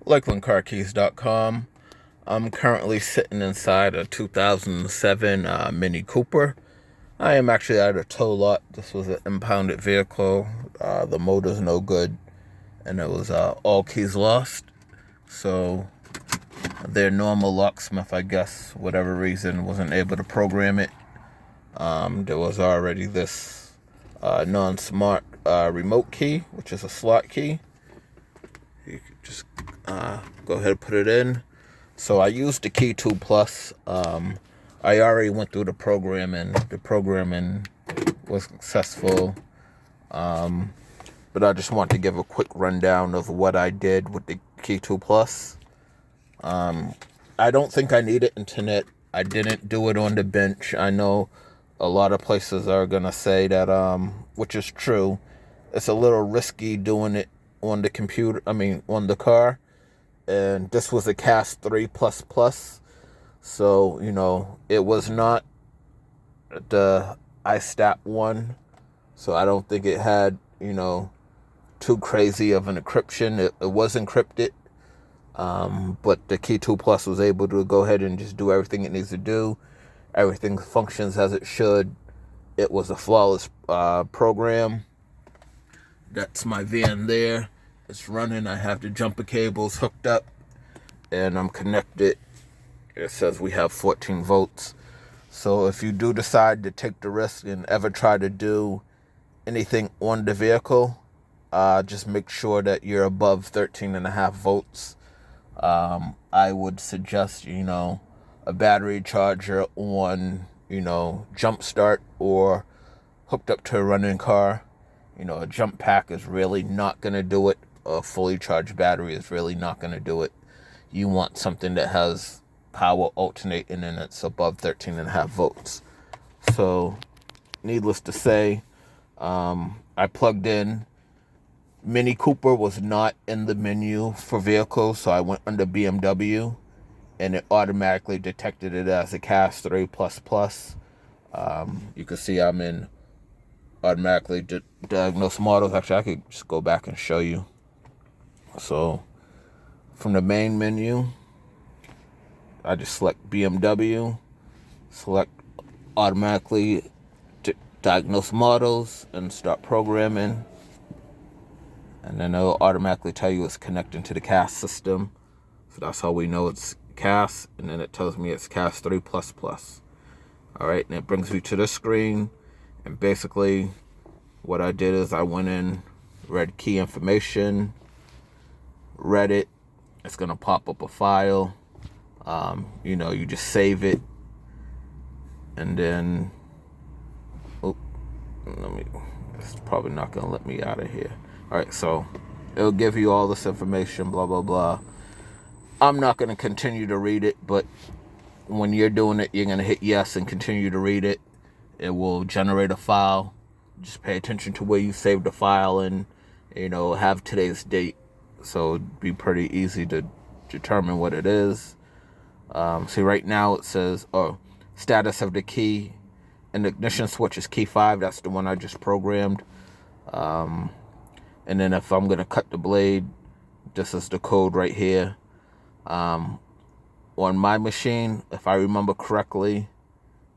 LakelandCarKeys.com. I'm currently sitting inside a 2007 Mini Cooper. I am actually at a tow lot. This was an impounded vehicle. The motor's no good, and it was all keys lost. So their normal locksmith, I guess, whatever reason, wasn't able to program it. There was already this non-smart remote key, which is a slot key. You could just go ahead and put it in. So I used the Key 2 Plus. I already went through the programming. The programming was successful. But I just want to give a quick rundown of what I did with the Key 2 Plus. I don't think I needed internet. I didn't do it on the bench. I know a lot of places are going to say that, which is true, it's a little risky doing it on the computer, on the car. And this was a CAS 3 plus. So, it was not the iStat one. So I don't think it had, too crazy of an encryption. It was encrypted. But the Key 2 Plus was able to go ahead and just do everything it needs to do. Everything functions as it should. It was a flawless program. That's my van there. It's running. I have the jumper cables hooked up, and I'm connected. It says we have 14 volts. So if you do decide to take the risk and ever try to do anything on the vehicle, just make sure that you're above 13.5 volts. I would suggest, a battery charger on, jump start or hooked up to a running car. A jump pack is really not going to do it. A fully charged battery is really not going to do it. You want something that has power alternating and it's above 13.5 volts. So, needless to say, I plugged in. Mini Cooper was not in the menu for vehicles, so I went under BMW, and it automatically detected it as a CAS 3 plus. You can see I'm in automatically diagnosed models. Actually, I could just go back and show you. So, from the main menu, I just select BMW, select automatically diagnose models, and start programming. And then it'll automatically tell you it's connecting to the CAS system. So that's how we know it's CAS. And then it tells me it's CAS 3 plus. All right, and it brings me to this screen. And basically, what I did is I went in, read key information, read it. It's going to pop up a file. You just save it. And then, it's probably not going to let me out of here. All right, so it'll give you all this information, blah, blah, blah. I'm not going to continue to read it, but when you're doing it, you're going to hit yes and continue to read it. It will generate a file. Just pay attention to where you saved the file and, have today's date. So it'd be pretty easy to determine what it is. See, right now it says, status of the key and the ignition switch is key 5. That's the one I just programmed. And then if I'm going to cut the blade, this is the code right here. On my machine, if I remember correctly,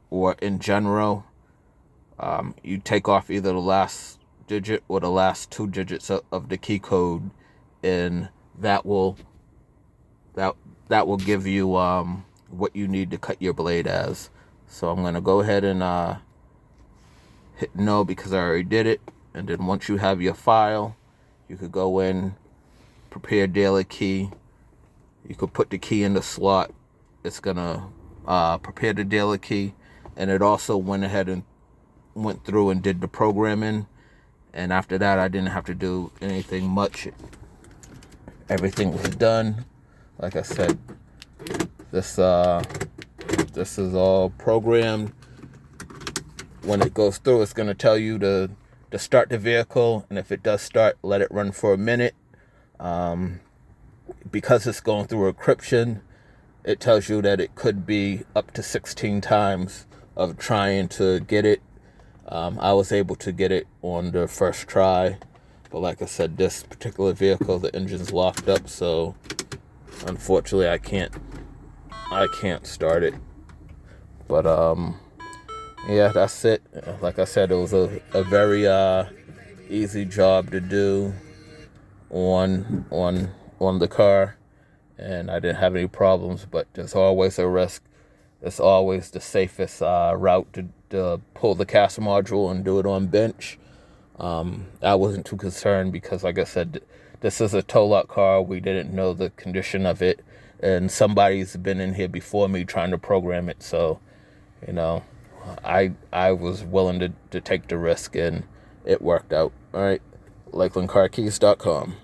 or in general, you take off either the last digit or the last 2 digits of the key code, and that will give you what you need to cut your blade as. So I'm going to go ahead and hit no because I already did it. And then once you have your file, you could go in, prepare daily key. You could put the key in the slot. It's going to prepare the daily key. And it also went ahead and went through and did the programming. And after that, I didn't have to do anything much. Everything was done. Like I said, this is all programmed. When it goes through, it's going to tell you to start the vehicle, and if it does start, let it run for a minute. Because it's going through encryption, it tells you that it could be up to 16 times of trying to get it. I was able to get it on the first try, but like I said, this particular vehicle, the engine's locked up, so unfortunately, I can't start it. But yeah, that's it. Like I said, it was a very easy job to do on the car, and I didn't have any problems. But there's always a risk. It's always the safest route to pull the caster module and do it on bench. I wasn't too concerned because, like I said, this is a tow lot car. We didn't know the condition of it, and somebody's been in here before me trying to program it. So, you know, I was willing to take the risk, and it worked out. All right, LakelandCarKeys.com.